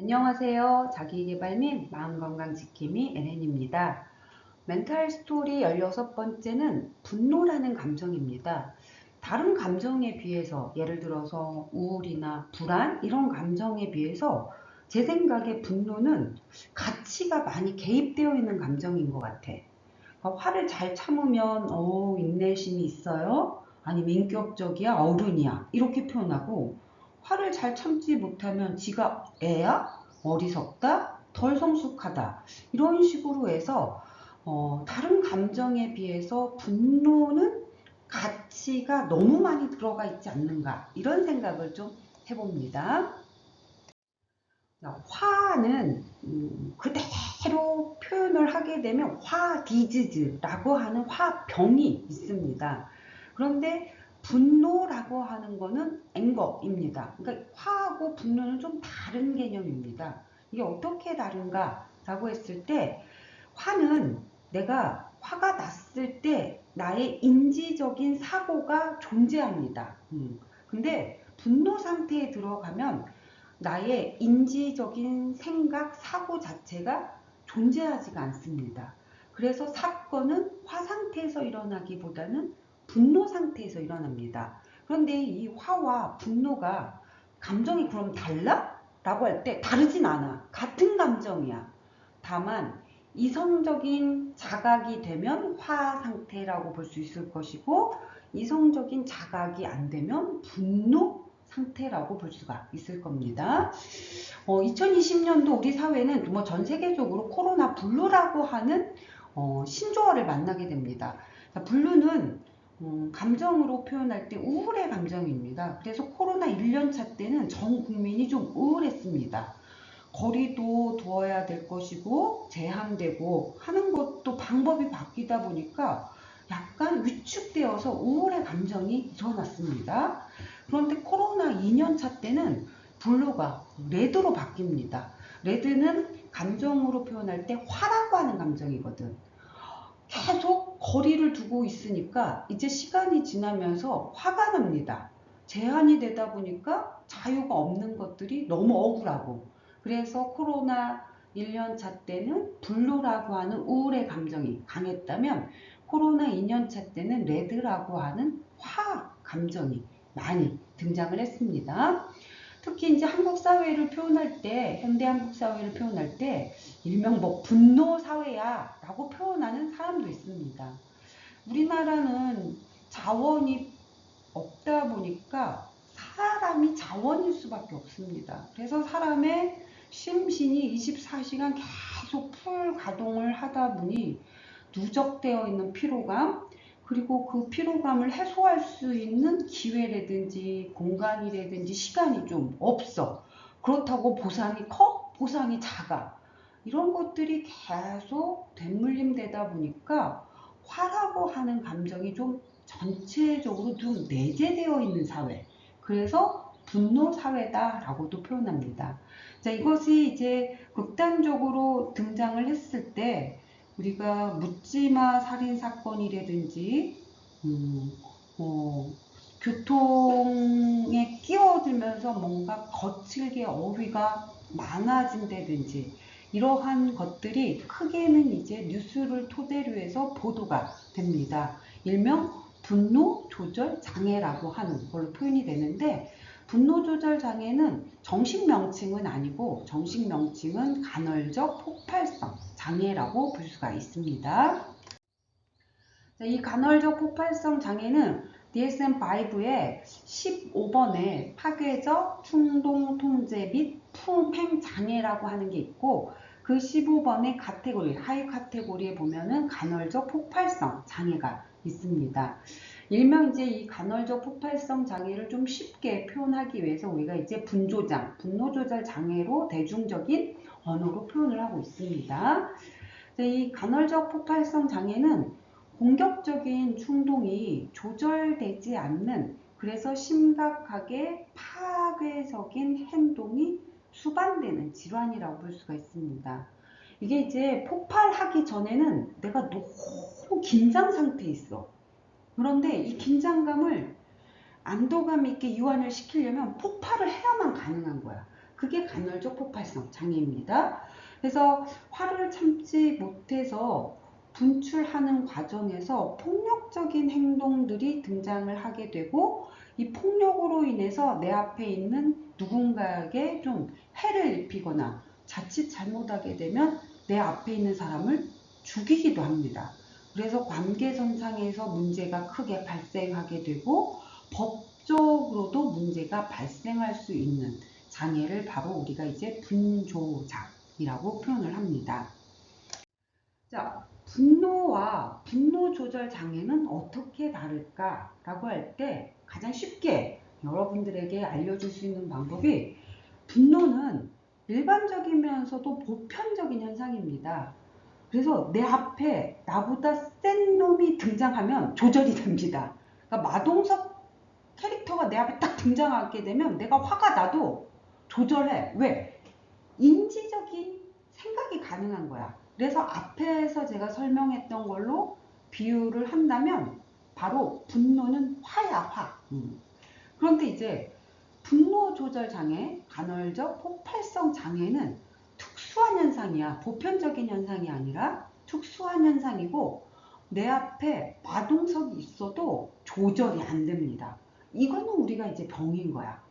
안녕하세요. 자기계발 및 마음건강 지킴이 NN입니다. 멘탈 스토리 16번째는 분노라는 감정입니다. 다른 감정에 비해서 예를 들어서 우울이나 불안 이런 감정에 비해서 제 생각에 분노는 가치가 많이 개입되어 있는 감정인 것 같아. 그러니까 화를 잘 참으면 인내심이 있어요. 아니면 인격적이야, 어른이야 이렇게 표현하고 화를 잘 참지 못하면 지가 애야, 어리석다, 덜 성숙하다 이런 식으로 해서 다른 감정에 비해서 분노는 가치가 너무 많이 들어가 있지 않는가 이런 생각을 좀 해봅니다. 화는 그대로 표현을 하게 되면 화디지즈라고 하는 화병이 있습니다. 그런데 분노라고 하는 거는 앵거입니다. 그러니까 화하고 분노는 좀 다른 개념입니다. 이게 어떻게 다른가 라고 했을 때 화는 내가 화가 났을 때 나의 인지적인 사고가 존재합니다. 근데 분노 상태에 들어가면 나의 인지적인 생각, 사고 자체가 존재하지가 않습니다. 그래서 사건은 화 상태에서 일어나기보다는 분노 상태에서 일어납니다. 그런데 이 화와 분노가 감정이 그럼 달라? 라고 할 때 다르진 않아. 같은 감정이야. 다만 이성적인 자각이 되면 화 상태라고 볼 수 있을 것이고 이성적인 자각이 안 되면 분노 상태라고 볼 수가 있을 겁니다. 2020년도 우리 사회는 뭐 전 세계적으로 코로나 블루라고 하는 신조어를 만나게 됩니다. 블루는 감정으로 표현할 때 우울의 감정입니다. 그래서 코로나 1년차 때는 전 국민이 좀 우울했습니다. 거리도 두어야 될 것이고 제한되고 하는 것도 방법이 바뀌다 보니까 약간 위축되어서 우울의 감정이 일어났습니다. 그런데 코로나 2년차 때는 블루가 레드로 바뀝니다. 레드는 감정으로 표현할 때 화라고 하는 감정이거든. 계속 거리를 두고 있으니까 이제 시간이 지나면서 화가 납니다. 제한이 되다 보니까 자유가 없는 것들이 너무 억울하고 그래서 코로나 1년차 때는 블루라고 하는 우울의 감정이 강했다면 코로나 2년차 때는 레드라고 하는 화 감정이 많이 등장을 했습니다. 특히 이제 한국 사회를 표현할 때, 현대 한국 사회를 표현할 때, 일명 뭐 분노 사회야 라고 표현하는 사람도 있습니다. 우리나라는 자원이 없다 보니까 사람이 자원일 수밖에 없습니다. 그래서 사람의 심신이 24시간 계속 풀 가동을 하다 보니 누적되어 있는 피로감, 그리고 그 피로감을 해소할 수 있는 기회라든지 공간이라든지 시간이 좀 없어. 그렇다고 보상이 커? 보상이 작아. 이런 것들이 계속 되물림 되다 보니까 화라고 하는 감정이 좀 전체적으로 좀 내재되어 있는 사회. 그래서 분노 사회다라고도 표현합니다. 자, 이것이 이제 극단적으로 등장을 했을 때 우리가 묻지마 살인 사건이라든지 뭐 교통에 끼어들면서 뭔가 거칠게 어휘가 많아진다든지 이러한 것들이 크게는 이제 뉴스를 토대로 해서 보도가 됩니다. 일명 분노 조절 장애라고 하는 걸로 표현이 되는데 분노 조절 장애는 정식 명칭은 아니고 정식 명칭은 간헐적 폭발성 장애라고 볼 수가 있습니다. 이 간헐적 폭발성 장애는 DSM-5의 15번에 파괴적 충동 통제 및 품행 장애라고 하는 게 있고 그 15번의 카테고리, 하위 카테고리에 보면은 간헐적 폭발성 장애가 있습니다. 일명 이제 이 간헐적 폭발성 장애를 좀 쉽게 표현하기 위해서 우리가 이제 분조장, 분노 조절 장애로 대중적인 언어로 표현을 하고 있습니다. 이 간헐적 폭발성 장애는 공격적인 충동이 조절되지 않는 그래서 심각하게 파괴적인 행동이 수반되는 질환이라고 볼 수가 있습니다. 이게 이제 폭발하기 전에는 내가 너무 긴장 상태에 있어. 그런데 이 긴장감을 안도감 있게 이완을 시키려면 폭발을 해야만 가능한 거야. 그게 간헐적 폭발성 장애입니다. 그래서 화를 참지 못해서 분출하는 과정에서 폭력적인 행동들이 등장을 하게 되고, 이 폭력으로 인해서 내 앞에 있는 누군가에게 좀 해를 입히거나 자칫 잘못하게 되면 내 앞에 있는 사람을 죽이기도 합니다. 그래서 관계선상에서 문제가 크게 발생하게 되고 법적으로도 문제가 발생할 수 있는 장애를 바로 우리가 이제 분조장이라고 표현을 합니다. 자, 분노와 분노 조절 장애는 어떻게 다를까라고 할 때 가장 쉽게 여러분들에게 알려줄 수 있는 방법이, 분노는 일반적이면서도 보편적인 현상입니다. 그래서 내 앞에 나보다 센 놈이 등장하면 조절이 됩니다. 그러니까 마동석 캐릭터가 내 앞에 딱 등장하게 되면 내가 화가 나도 조절해. 왜? 인지적인 생각이 가능한 거야. 그래서 앞에서 제가 설명했던 걸로 비유를 한다면 바로 분노는 화야, 화. 그런데 이제 분노 조절 장애, 간헐적 폭발성 장애는 특수한 현상이야. 보편적인 현상이 아니라 특수한 현상이고, 내 앞에 마동석이 있어도 조절이 안 됩니다. 이거는 우리가 이제 병인 거야.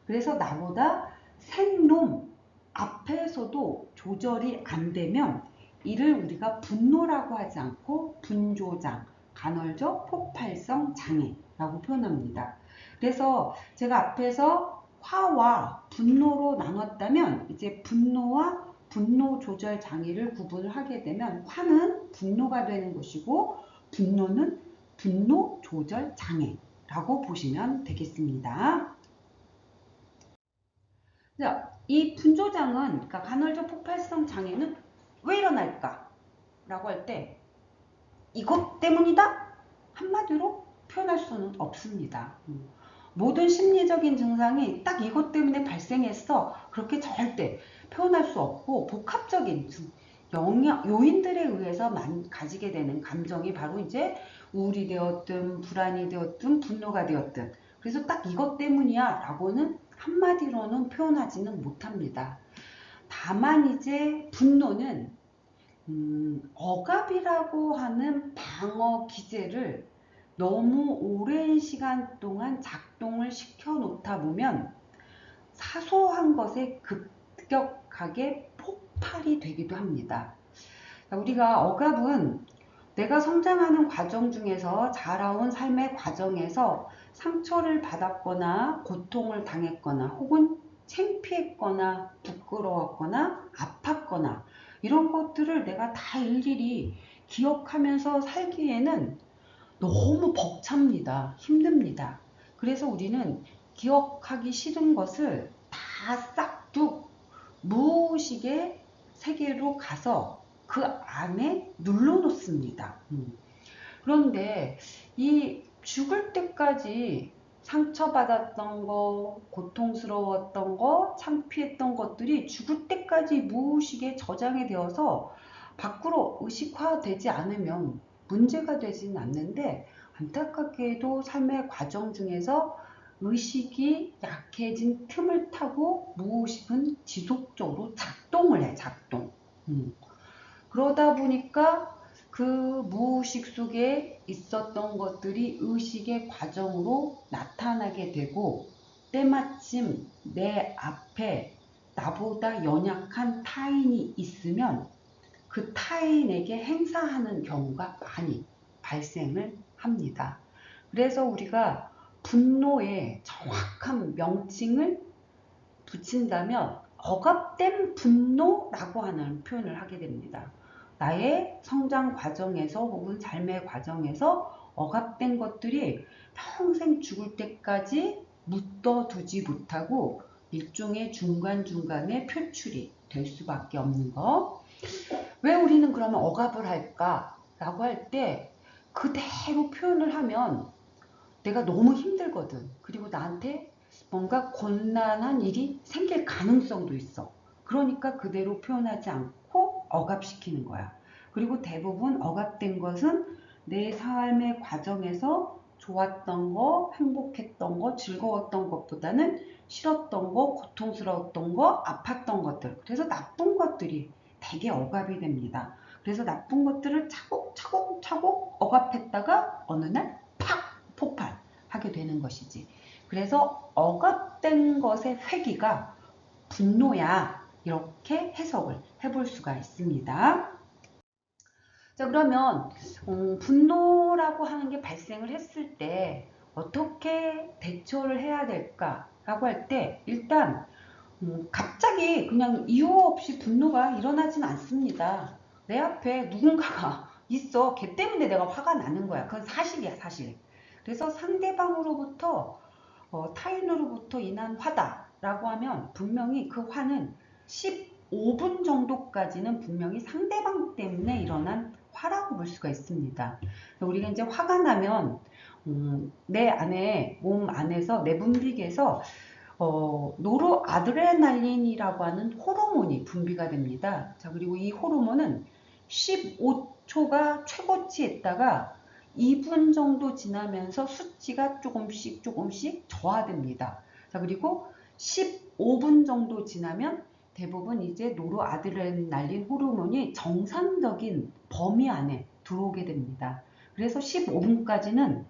그래서 나보다 센 놈 앞에서도 조절이 안 되면 이를 우리가 분노라고 하지 않고 분조장, 간헐적 폭발성 장애라고 표현합니다. 그래서 제가 앞에서 화와 분노로 나눴다면, 이제 분노와 분노 조절 장애를 구분을 하게 되면 화는 분노가 되는 것이고 분노는 분노 조절 장애라고 보시면 되겠습니다. 자, 이 분조장은, 그러니까 간헐적 폭발성 장애는 왜 일어날까? 라고 할 때 이것 때문이다? 한마디로 표현할 수는 없습니다. 모든 심리적인 증상이 딱 이것 때문에 발생했어, 그렇게 절대 표현할 수 없고, 복합적인 요인들에 의해서 가지게 되는 감정이 바로 이제 우울이 되었든 불안이 되었든 분노가 되었든, 그래서 딱 이것 때문이야 라고는 한마디로는 표현하지는 못합니다. 다만 이제 분노는 억압이라고 하는 방어 기제를 너무 오랜 시간 동안 작동을 시켜 놓다 보면 사소한 것에 급격하게 폭발이 되기도 합니다. 우리가 억압은 내가 성장하는 과정 중에서, 자라온 삶의 과정에서 상처를 받았거나 고통을 당했거나 혹은 창피했거나 부끄러웠거나 아팠거나 이런 것들을 내가 다 일일이 기억하면서 살기에는 너무 벅찹니다. 힘듭니다. 그래서 우리는 기억하기 싫은 것을 다 싹둑 무의식의 세계로 가서 그 안에 눌러놓습니다. 그런데 이 죽을 때까지 상처받았던 거, 고통스러웠던 거, 창피했던 것들이 죽을 때까지 무의식에 저장이 되어서 밖으로 의식화되지 않으면 문제가 되지는 않는데, 안타깝게도 삶의 과정 중에서 의식이 약해진 틈을 타고 무의식은 지속적으로 작동을 해, 작동. 그러다 보니까 그 무의식 속에 있었던 것들이 의식의 과정으로 나타나게 되고, 때마침 내 앞에 나보다 연약한 타인이 있으면 그 타인에게 행사하는 경우가 많이 발생을 합니다. 그래서 우리가 분노의 정확한 명칭을 붙인다면 억압된 분노라고 하는 표현을 하게 됩니다. 나의 성장 과정에서 혹은 삶의 과정에서 억압된 것들이 평생 죽을 때까지 묻어두지 못하고 일종의 중간중간에 표출이 될 수밖에 없는 거. 왜 우리는 그러면 억압을 할까? 라고 할 때 그대로 표현을 하면 내가 너무 힘들거든. 그리고 나한테 뭔가 곤란한 일이 생길 가능성도 있어. 그러니까 그대로 표현하지 않고 억압시키는 거야. 그리고 대부분 억압된 것은 내 삶의 과정에서 좋았던 거, 행복했던 거, 즐거웠던 것보다는 싫었던 거, 고통스러웠던 거, 아팠던 것들. 그래서 나쁜 것들이 되게 억압이 됩니다. 그래서 나쁜 것들을 차곡차곡 억압했다가 어느 날 팍 폭발하게 되는 것이지. 그래서 억압된 것의 회귀가 분노야. 이렇게 해석을 해볼 수가 있습니다. 자, 그러면 분노라고 하는 게 발생을 했을 때 어떻게 대처를 해야 될까라고 할 때 일단 갑자기 그냥 이유 없이 분노가 일어나진 않습니다. 내 앞에 누군가가 있어. 걔 때문에 내가 화가 나는 거야. 그건 사실이야, 사실. 그래서 상대방으로부터 타인으로부터 인한 화다라고 하면 분명히 그 화는 15분 정도까지는 분명히 상대방 때문에 일어난 화라고 볼 수가 있습니다. 우리가 이제 화가 나면 내 안에 몸 안에서 내 분비계에서 노르아드레날린이라고 하는 호르몬이 분비가 됩니다. 자, 그리고 이 호르몬은 15초가 최고치였다가 2분 정도 지나면서 수치가 조금씩 저하됩니다. 자, 그리고 15분 정도 지나면 대부분 이제 노르아드레날린 호르몬이 정상적인 범위 안에 들어오게 됩니다. 그래서 15분까지는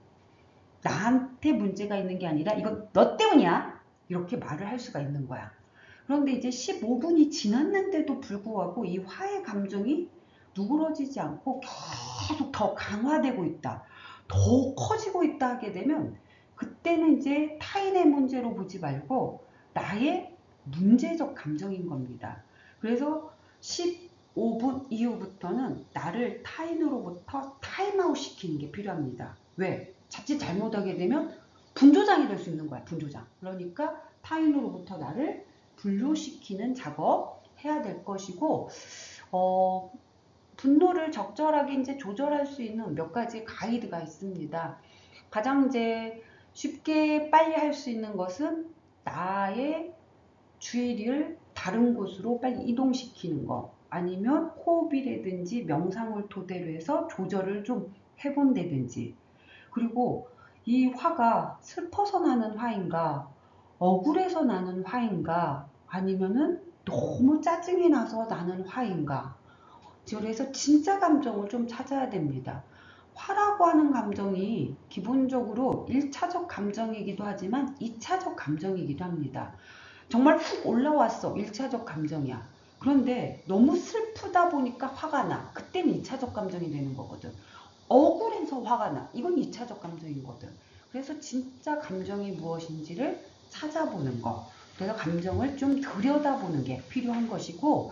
나한테 문제가 있는 게 아니라 이거 너 때문이야 이렇게 말을 할 수가 있는 거야. 그런데 이제 15분이 지났는데도 불구하고 이 화의 감정이 누그러지지 않고 계속 더 강화되고 있다, 더 커지고 있다 하게 되면 그때는 이제 타인의 문제로 보지 말고 나의 문제적 감정인 겁니다. 그래서 15분 이후부터는 나를 타인으로부터 타임아웃 시키는 게 필요합니다. 왜? 자칫 잘못하게 되면 분조장이 될 수 있는 거야. 분조장. 그러니까 타인으로부터 나를 분류시키는 작업 해야 될 것이고, 분노를 적절하게 이제 조절할 수 있는 몇 가지 가이드가 있습니다. 가장 이제 쉽게 빨리 할 수 있는 것은 나의 주의를 다른 곳으로 빨리 이동시키는 거, 아니면 호흡이라든지 명상을 토대로 해서 조절을 좀 해본다든지. 그리고 이 화가 슬퍼서 나는 화인가, 억울해서 나는 화인가, 아니면은 너무 짜증이 나서 나는 화인가. 그래서 진짜 감정을 좀 찾아야 됩니다. 화라고 하는 감정이 기본적으로 1차적 감정이기도 하지만 2차적 감정이기도 합니다. 정말 훅 올라왔어. 1차적 감정이야. 그런데 너무 슬프다 보니까 화가 나. 그때는 2차적 감정이 되는 거거든. 억울해서 화가 나. 이건 2차적 감정이거든. 그래서 진짜 감정이 무엇인지를 찾아보는 거. 그래서 감정을 좀 들여다보는 게 필요한 것이고,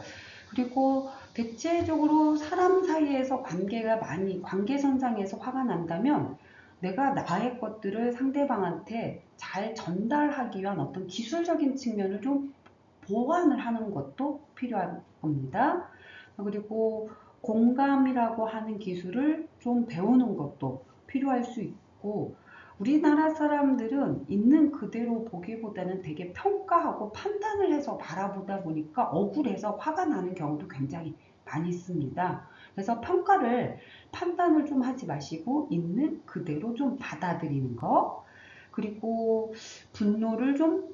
그리고 대체적으로 사람 사이에서 관계선상에서 화가 난다면 내가 나의 것들을 상대방한테 잘 전달하기 위한 어떤 기술적인 측면을 좀 보완을 하는 것도 필요한 겁니다. 그리고 공감이라고 하는 기술을 좀 배우는 것도 필요할 수 있고, 우리나라 사람들은 있는 그대로 보기보다는 되게 평가하고 판단을 해서 바라보다 보니까 억울해서 화가 나는 경우도 굉장히 많이 있습니다. 그래서 판단을 좀 하지 마시고 있는 그대로 좀 받아들이는 거. 그리고 분노를 좀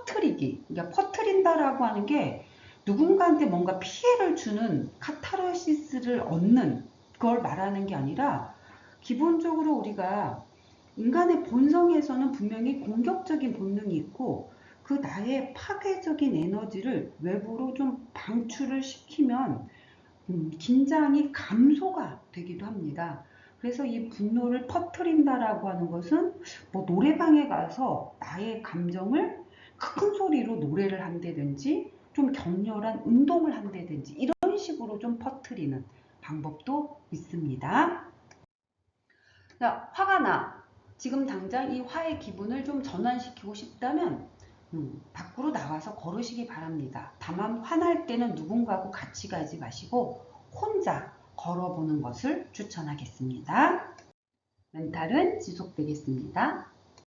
그러니까 퍼뜨린다라고 하는 게 누군가한테 뭔가 피해를 주는 카타르시스를 얻는 걸 말하는 게 아니라, 기본적으로 우리가 인간의 본성에서는 분명히 공격적인 본능이 있고 그 나의 파괴적인 에너지를 외부로 좀 방출을 시키면 긴장이 감소가 되기도 합니다. 그래서 이 분노를 퍼뜨린다라고 하는 것은 뭐 노래방에 가서 나의 감정을 큰 소리로 노래를 한다든지 좀 격렬한 운동을 한다든지 이런 식으로 좀 퍼뜨리는 방법도 있습니다. 자, 화가 나. 지금 당장 이 화의 기분을 좀 전환시키고 싶다면 밖으로 나와서 걸으시기 바랍니다. 다만 화날 때는 누군가하고 같이 가지 마시고 혼자 걸어보는 것을 추천하겠습니다. 멘탈은 지속되겠습니다.